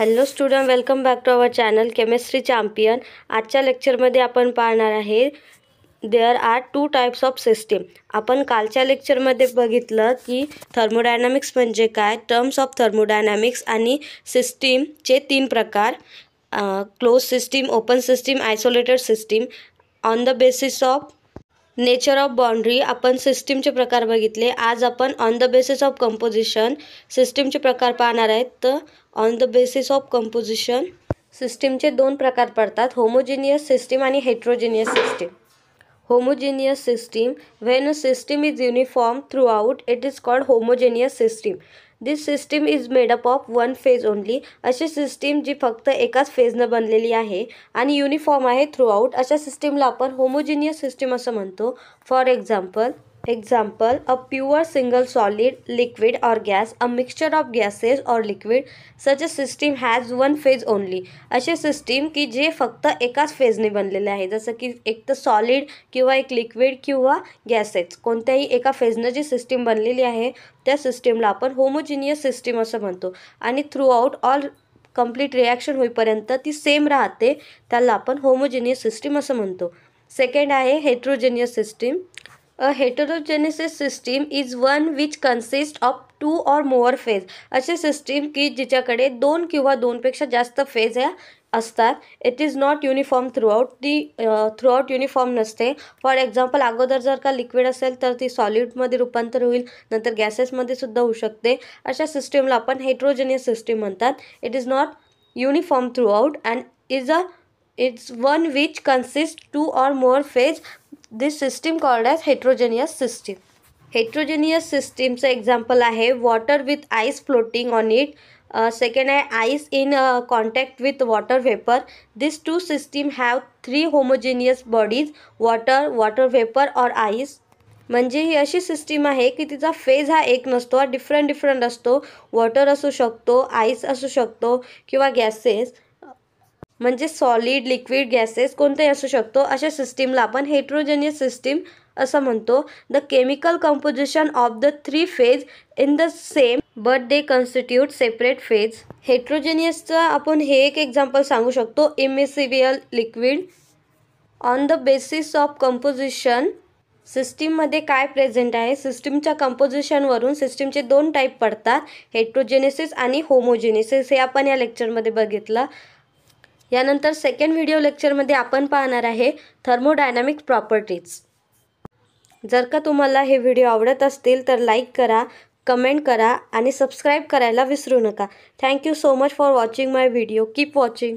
Hello student, welcome back to our channel chemistry champion. आजच्या लेक्चरमध्ये आपण पाहणार आहे there are two types of system. आपण कालच्या लेक्चरमध्ये बघितलं की थर्मोडायनामिक्स म्हणजे काय, टर्म्स ऑफ थर्मोडायनामिक्स आणि सिस्टीमचे तीन प्रकार, close system, open system, isolated system. On the basis of nature of boundary आपण सिस्टीमचे प्रकार बघितले। आज आपण on the basis of composition सिस्टीमचे प्रकार पाहणार आहेत। तर on the basis of composition सिस्टीमचे दोन प्रकार पडतात, होमोजेनियस सिस्टीम आणि heterogeneous system. Homogeneous system, when a system is uniform throughout, it is called homogeneous system. This system is made up of one phase only. अशी system जी फक्त एकाच फेजनं बनलेली आहे आणि युनिफॉर्म आहे थ्रूआउट, अशा सिस्टीमला आपण होमोजेनियस सिस्टीम असं म्हणतो। For example, a pure single solid, liquid or gas, a mixture of gases or liquid, such a system has one phase only. असे सिस्टीम की जे फक्त एकाच फेजने बनलेले आहे, जसं की एक तर सॉलिड किंवा एक लिक्विड किंवा गॅसेस, कोणत्याही एका फेजनं जी सिस्टीम बनलेली आहे त्या सिस्टीमला आपण होमोजिनियस सिस्टीम असं म्हणतो। आणि थ्रूआउट ऑल कंप्लीट रिॲक्शन होईपर्यंत ती सेम राहते, त्याला आपण होमोजिनियस सिस्टीम असं म्हणतो। सेकंड आहे heterogeneous system. A heterogeneous system is one which consists of two or more phase. अशी सिस्टीम की जिच्याकडे दोन किंवा दोनपेक्षा जास्त फेज असतात। It is not uniform throughout, ती थ्रूआउट युनिफॉर्म नसते। फॉर एक्झाम्पल, अगोदर जर का लिक्विड असेल तर ती सॉलिडमध्ये रूपांतर होईल, नंतर गॅसेसमध्ये सुद्धा होऊ शकते। अशा सिस्टीमला आपण हेट्रोजेनियस सिस्टीम म्हणतात। It is not uniform throughout and it's one which consist two or more phase. This system called as heterogeneous system. Heterogeneous systemचं एक्झाम्पल आहे water with ice floating on it. Second आहे ice in contact with water vapor. These two systems have three homogeneous bodies, water vapor or ice. म्हणजे ही अशी system आहे की तिचा phase हा एक नसतो, हा डिफरंट असतो। वॉटर असू शकतो, आईस असू शकतो किंवा गॅसेस, म्हणजे सॉलिड, लिक्विड, गॅसेस कोणतेही असू शकतो। अशा सिस्टीमला आपण हेट्रोजेनियस सिस्टीम असं म्हणतो। The chemical composition of the three phase in the same but they constitute separate phase. हेट्रोजेनियसचं आपण हे एक एक्झाम्पल सांगू शकतो, immiscible liquid. On the basis of composition सिस्टीममध्ये काय प्रेझेंट आहे, सिस्टीमच्या कंपोजिशनवरून सिस्टीमचे दोन टाईप पडतात, हेट्रोजेनेसिस आणि होमोजेनेसिस। हे आपण या लेक्चरमध्ये बघितलं। यानंतर सेकंड व्हिडिओ लेक्चरमध्ये आपण पाहणार आहे थर्मोडायनामिक प्रॉपर्टीज। जर का तुम्हाला हे व्हिडिओ आवडत असतील तर लाईक करा, कमेंट करा आणि सबस्क्राईब करायला विसरू नका। Thank you so much for watching my video. Keep watching.